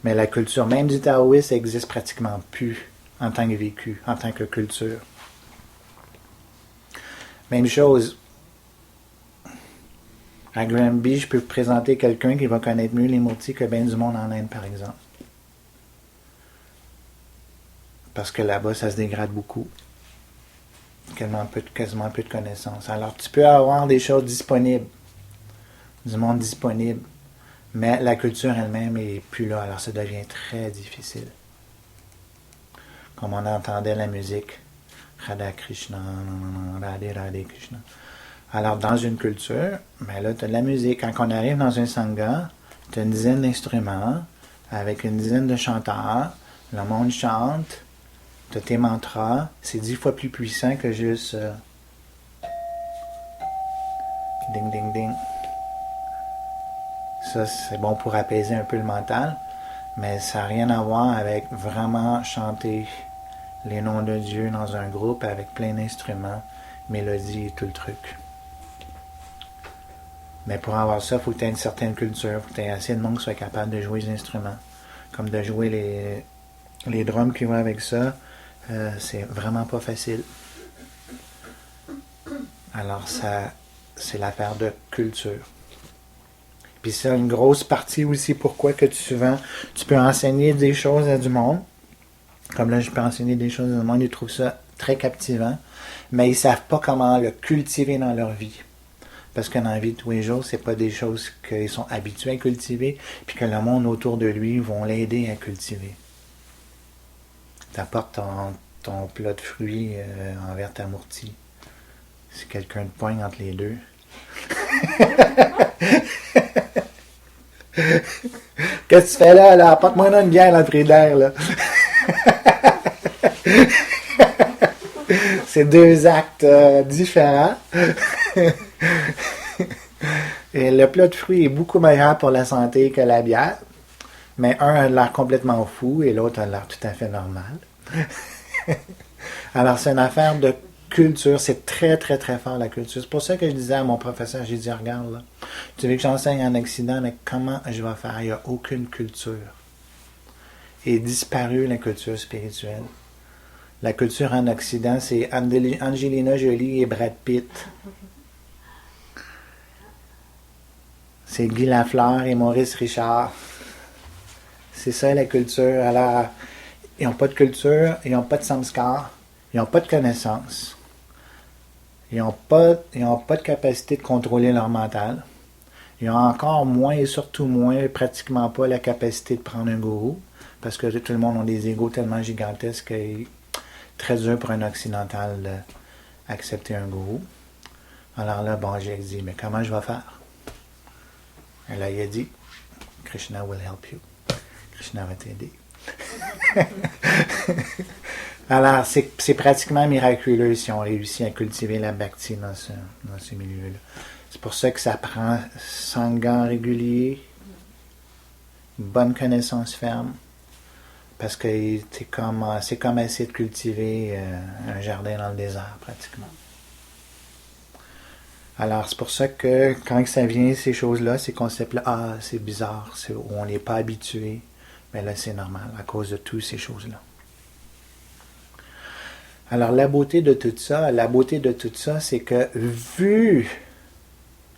Mais la culture même du taoïsme n'existe pratiquement plus en tant que vécu, en tant que culture. Même chose. À Granby, je peux vous présenter quelqu'un qui va connaître mieux les murtis que bien du monde en Inde, par exemple. Parce que là-bas, ça se dégrade beaucoup. Quasiment peu de connaissances. Alors, tu peux avoir des choses disponibles, du monde disponible, mais la culture elle-même est plus là. Alors, ça devient très difficile. Comme on entendait la musique. Radha Krishna, Radhe Radhe Krishna. Alors, dans une culture, ben là, tu as de la musique. Quand on arrive dans un sangha, tu as une dizaine d'instruments, avec une dizaine de chanteurs. Le monde chante. Tu as tes mantras. C'est 10 fois plus puissant que juste ding, ding, ding. Ça, c'est bon pour apaiser un peu le mental, mais ça n'a rien à voir avec vraiment chanter les noms de Dieu dans un groupe avec plein d'instruments, mélodies et tout le truc. Mais pour avoir ça, il faut que tu aies une certaine culture, il faut que tu aies assez de monde qui soit capable de jouer les instruments. Comme de jouer les drums qui vont avec ça, c'est vraiment pas facile. Alors ça, c'est l'affaire de culture. Puis c'est une grosse partie aussi pourquoi que souvent tu peux enseigner des choses à du monde. Comme là, je peux enseigner des choses à du monde, ils trouvent ça très captivant, mais ils ne savent pas comment le cultiver dans leur vie. Parce que dans la vie de tous les jours, c'est pas des choses qu'ils sont habitués à cultiver, puis que le monde autour de lui vont l'aider à cultiver. Tu apportes ton plat de fruits envers ta murti. Si quelqu'un te poigne entre les deux. Qu'est-ce que tu fais là? Apporte-moi une bière dans le d'air, là. C'est deux actes différents. Et le plat de fruits est beaucoup meilleur pour la santé que la bière. Mais un a l'air complètement fou et l'autre a l'air tout à fait normal. Alors, c'est une affaire de culture. C'est très, très, très fort, la culture. C'est pour ça que je disais à mon professeur, j'ai dit, regarde, là, tu veux que j'enseigne en Occident, mais comment je vais faire? Il n'y a aucune culture. Et disparu la culture spirituelle. La culture en Occident, c'est Angelina Jolie et Brad Pitt. C'est Guy Lafleur et Maurice Richard. C'est ça la culture. Alors, ils n'ont pas de culture, ils n'ont pas de samskar, ils n'ont pas de connaissances. Ils n'ont pas de capacité de contrôler leur mental. Ils ont encore moins et surtout moins, pratiquement pas la capacité de prendre un gourou. Parce que tout le monde a des égos tellement gigantesques que c'est très dur pour un occidental d'accepter un gourou. Alors là, bon, j'ai dit, mais comment je vais faire? Et là, il a dit, Krishna will help you. Krishna va t'aider. Alors, c'est pratiquement miraculeux si on réussit à cultiver la bhakti dans ce milieu-là. C'est pour ça que ça prend sangha régulier, une bonne connaissance ferme, parce que c'est comme essayer de cultiver un jardin dans le désert, pratiquement. Alors, c'est pour ça que quand ça vient, ces choses-là, ces concepts-là, c'est bizarre, on n'est pas habitué, mais là, c'est normal, à cause de toutes ces choses-là. Alors, la beauté de tout ça, c'est que vu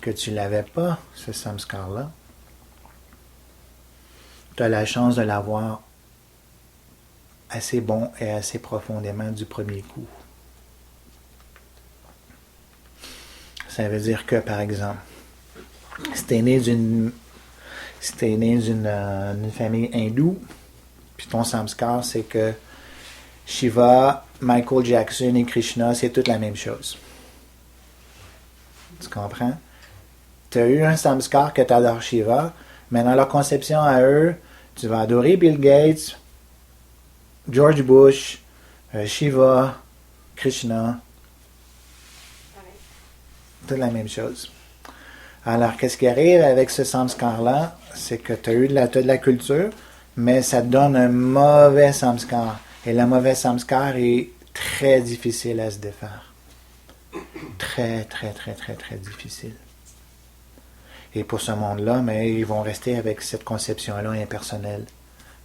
que tu l'avais pas, ce samskar-là, tu as la chance de l'avoir assez bon et assez profondément du premier coup. Ça veut dire que, par exemple, si tu es né d'une famille hindoue, puis ton samskar, c'est que Shiva, Michael Jackson et Krishna, c'est toute la même chose. Tu comprends? Tu as eu un samskar que tu adores Shiva, mais dans leur conception à eux, tu vas adorer Bill Gates, George Bush, Shiva, Krishna. Toute la même chose. Alors, qu'est-ce qui arrive avec ce samskar-là? C'est que tu as de la culture, mais ça te donne un mauvais samskar. Et le mauvais samskar est très difficile à se défaire. Très, très, très, très, très difficile. Et pour ce monde-là, mais ils vont rester avec cette conception-là impersonnelle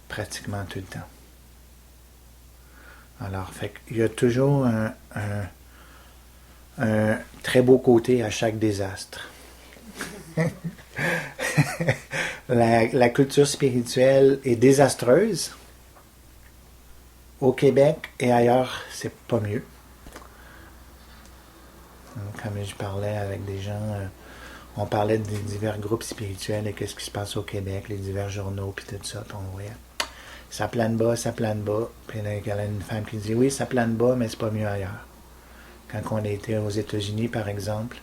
pratiquement tout le temps. Alors, il y a toujours un très beau côté à chaque désastre. La culture spirituelle est désastreuse. Au Québec et ailleurs, c'est pas mieux. Comme je parlais avec des gens, on parlait des divers groupes spirituels et qu'est-ce qui se passe au Québec, les divers journaux, puis tout ça, puis on voyait. Ça plane bas, ça plane bas. Puis là, il y a une femme qui dit, oui, ça plane bas, mais c'est pas mieux ailleurs. Quand on était aux États-Unis, par exemple,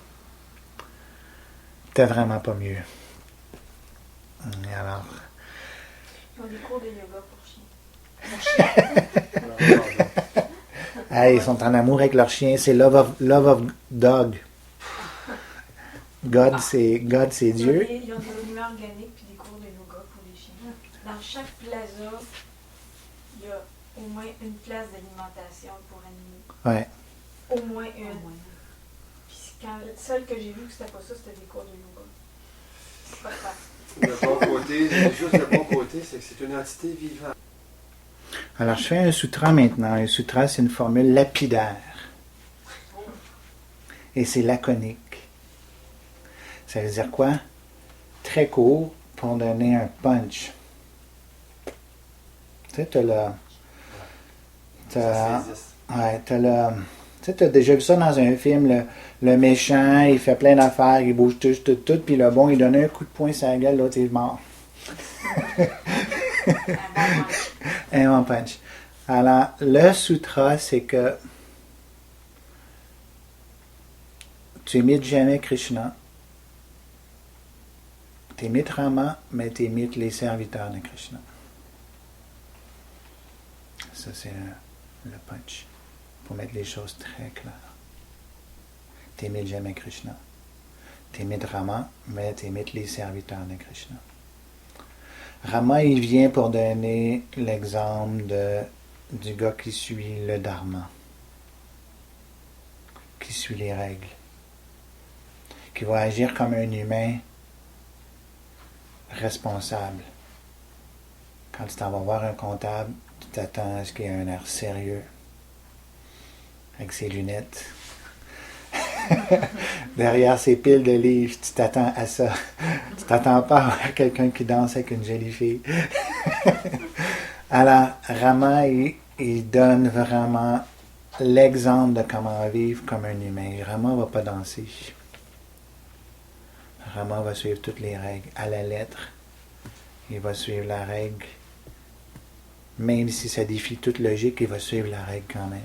c'était vraiment pas mieux. Et alors... Ils ont des cours de yoga pour chiens. Ils sont en amour avec leur chien. C'est love of dog. God, c'est Dieu. Ils ont des aliments organiques puis des cours de yoga pour les chiens. Dans chaque plaza, il y a au moins une place d'alimentation pour animaux. Ouais. Au moins une. Puis celle que j'ai vue que c'était pas ça, c'était des cours de yoga. C'est pas grave. Le bon côté, juste le bon côté, c'est que c'est une entité vivante. Alors, je fais un sutra maintenant. Un sutra, c'est une formule lapidaire. Et c'est laconique. Ça veut dire quoi? Très court pour donner un punch. Tu sais, t'as déjà vu ça dans un film, le méchant, il fait plein d'affaires, il bouge tout, puis le bon, il donne un coup de poing sur la gueule, l'autre, il est mort. Un bon punch. Alors, le sutra, c'est que tu imites jamais Krishna. Tu imites Rama, mais tu imites les serviteurs de Krishna. Ça, c'est le punch. Pour mettre les choses très claires. Tu imites jamais Krishna. Tu imites Rama, mais tu imites les serviteurs de Krishna. Rama, il vient pour donner l'exemple du gars qui suit le dharma, qui suit les règles, qui va agir comme un humain responsable. Quand tu t'en vas voir un comptable, tu t'attends à ce qu'il ait un air sérieux, avec ses lunettes. Derrière ses piles de livres, tu t'attends à ça. Tu t'attends pas à voir quelqu'un qui danse avec une jolie fille. Alors, Rama, il donne vraiment l'exemple de comment vivre comme un humain. Rama ne va pas danser. Rama va suivre toutes les règles à la lettre. Il va suivre la règle. Même si ça défie toute logique, il va suivre la règle quand même.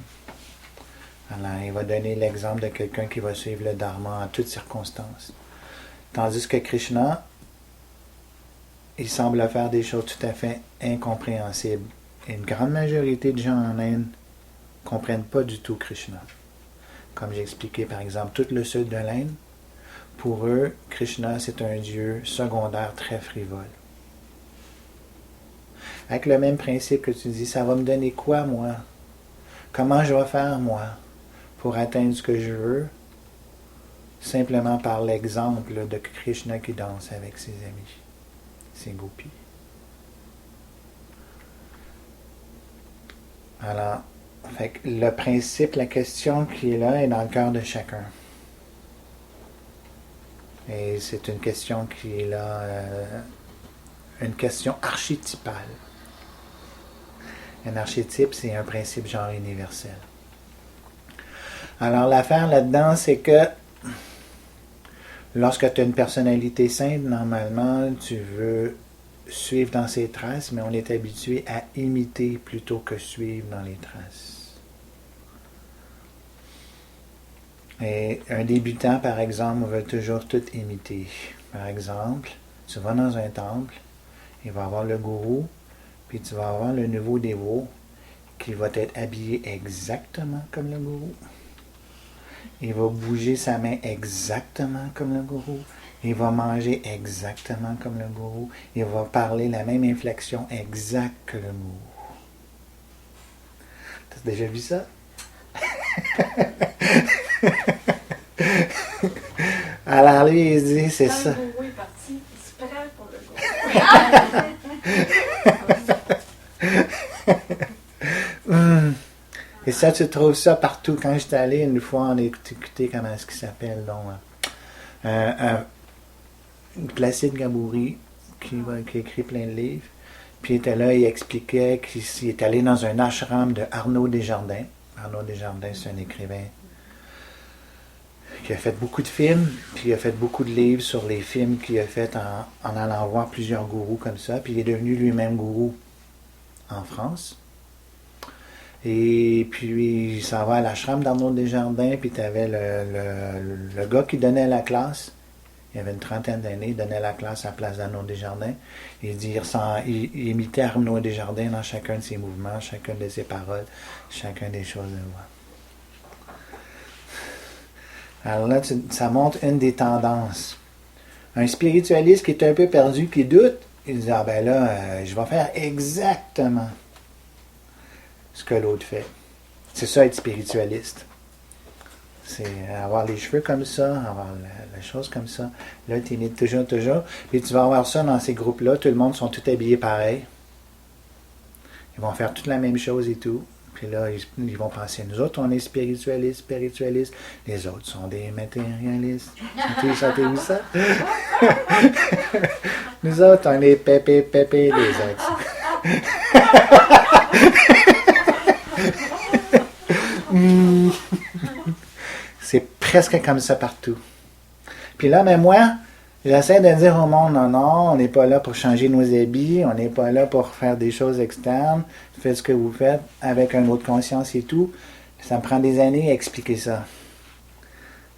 Alors, il va donner l'exemple de quelqu'un qui va suivre le dharma en toutes circonstances. Tandis que Krishna, il semble faire des choses tout à fait incompréhensibles. Et une grande majorité de gens en Inde ne comprennent pas du tout Krishna. Comme j'ai expliqué, par exemple, tout le sud de l'Inde, pour eux, Krishna, c'est un dieu secondaire très frivole. Avec le même principe que tu dis, ça va me donner quoi, moi? Comment je vais faire, moi, pour atteindre ce que je veux? Simplement par l'exemple de Krishna qui danse avec ses amis, ses gopis. Alors, le principe, la question qui est là est dans le cœur de chacun. Et c'est une question qui est là, une question archétypale. Un archétype, c'est un principe genre universel. Alors, l'affaire là-dedans, c'est que lorsque tu as une personnalité sainte, normalement, tu veux suivre dans ses traces, mais on est habitué à imiter plutôt que suivre dans les traces. Et un débutant, par exemple, veut toujours tout imiter. Par exemple, tu vas dans un temple, il va y avoir le gourou, puis tu vas avoir le nouveau dévot qui va être habillé exactement comme le gourou. Il va bouger sa main exactement comme le gourou. Il va manger exactement comme le gourou. Il va parler la même inflexion exacte que le gourou. T'as déjà vu ça? Alors lui, il dit, c'est ça. Le gourou est parti, il se prend pour le gourou. Et ça, tu trouves ça partout. Quand j'étais allé une fois, on a écouté comment est-ce qu'il s'appelle, donc, Placide Gabouri, qui a écrit plein de livres. Puis il était là, il expliquait qu'il est allé dans un ashram de Arnaud Desjardins. Arnaud Desjardins, c'est un écrivain qui a fait beaucoup de films, puis il a fait beaucoup de livres sur les films qu'il a fait en allant voir plusieurs gourous comme ça. Puis il est devenu lui-même gourou en France. Et puis il s'en va à l'ashram d'Arnaud Desjardins, puis tu avais le gars qui donnait la classe. Il avait une trentaine d'années, il donnait la classe à la place d'Arnaud Desjardins. Il imitait Arnaud Desjardins dans chacun de ses mouvements, chacune de ses paroles, chacun des choses de voix. Alors là, ça montre une des tendances. Un spiritualiste qui est un peu perdu, qui doute, il dit, ah ben là, je vais faire exactement ce que l'autre fait. C'est ça être spiritualiste. C'est avoir les cheveux comme ça, avoir la chose comme ça. Là, tu imites toujours. Puis tu vas avoir ça dans ces groupes-là. Tout le monde sont tous habillés pareil. Ils vont faire toute la même chose et tout. Puis là, ils vont penser, nous autres, on est spiritualistes. Les autres sont des matérialistes. Chantez-vous ça? Nous autres, on est pépé, les autres. C'est presque comme ça partout. Puis là, mais moi, j'essaie de dire au monde, non, on n'est pas là pour changer nos habits, on n'est pas là pour faire des choses externes, faites ce que vous faites avec une autre conscience et tout. Ça me prend des années à expliquer ça.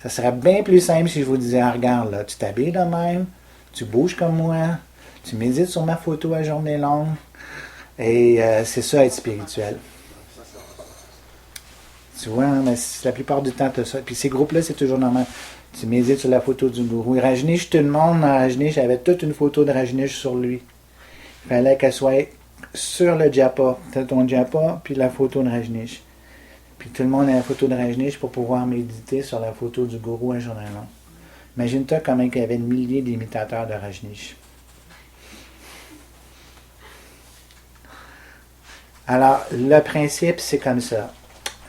Ça serait bien plus simple si je vous disais, regarde, là, tu t'habilles de même, tu bouges comme moi, tu médites sur ma photo à journée longue, et c'est ça être spirituel. Tu vois, mais la plupart du temps, tu as ça. Puis ces groupes-là, c'est toujours normal. Tu médites sur la photo du gourou. Et Rajneesh, tout le monde dans Rajneesh avait toute une photo de Rajneesh sur lui. Il fallait qu'elle soit sur le japa. Tu as ton japa, puis la photo de Rajneesh. Puis tout le monde a la photo de Rajneesh pour pouvoir méditer sur la photo du gourou un jour long. Imagine-toi comment il y avait des milliers d'imitateurs de Rajneesh. Alors, le principe, c'est comme ça.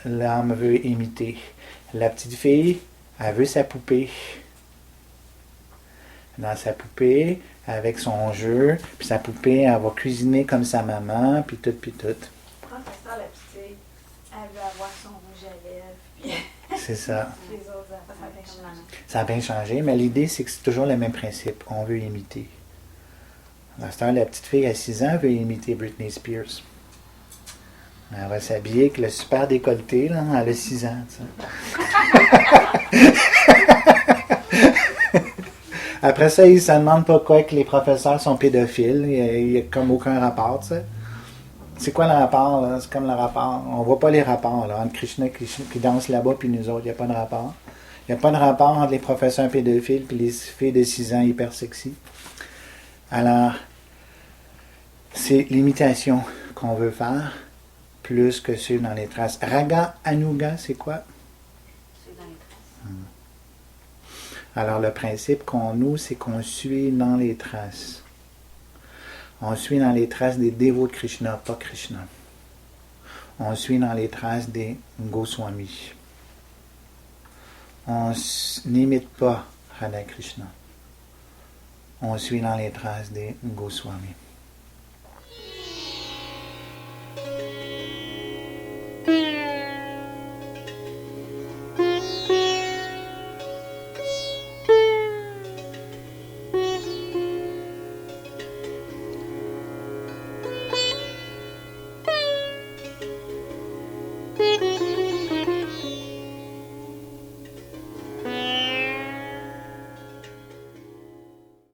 L'homme veut imiter. La petite fille, elle veut sa poupée. Dans sa poupée, avec son jeu, puis sa poupée, elle va cuisiner comme sa maman, puis tout. Quand ça, la petite fille, elle veut avoir son rouge à lèvres, puis C'est ça. les autres affaires. Ça a bien changé, mais l'idée, c'est que c'est toujours le même principe. On veut imiter. Dans ce temps, la petite fille à 6 ans veut imiter Britney Spears. Elle va s'habiller avec le super décolleté, là, elle a 6 ans. Après ça, ils ne se demandent pas quoi que les professeurs sont pédophiles. Il n'y a comme aucun rapport, tu sais. C'est quoi le rapport, là? C'est comme le rapport. On ne voit pas les rapports, là, entre Krishna qui danse là-bas puis nous autres. Il n'y a pas de rapport. Il n'y a pas de rapport entre les professeurs pédophiles et les filles de 6 ans hyper sexy. Alors, c'est l'imitation qu'on veut faire. Plus que suivre dans les traces. Raga Anuga, c'est quoi? Suivre dans les traces. Alors, le principe qu'on nous, c'est qu'on suit dans les traces. On suit dans les traces des dévots de Krishna, pas Krishna. On suit dans les traces des Goswamis. On n'imite pas Radha Krishna. On suit dans les traces des Goswamis.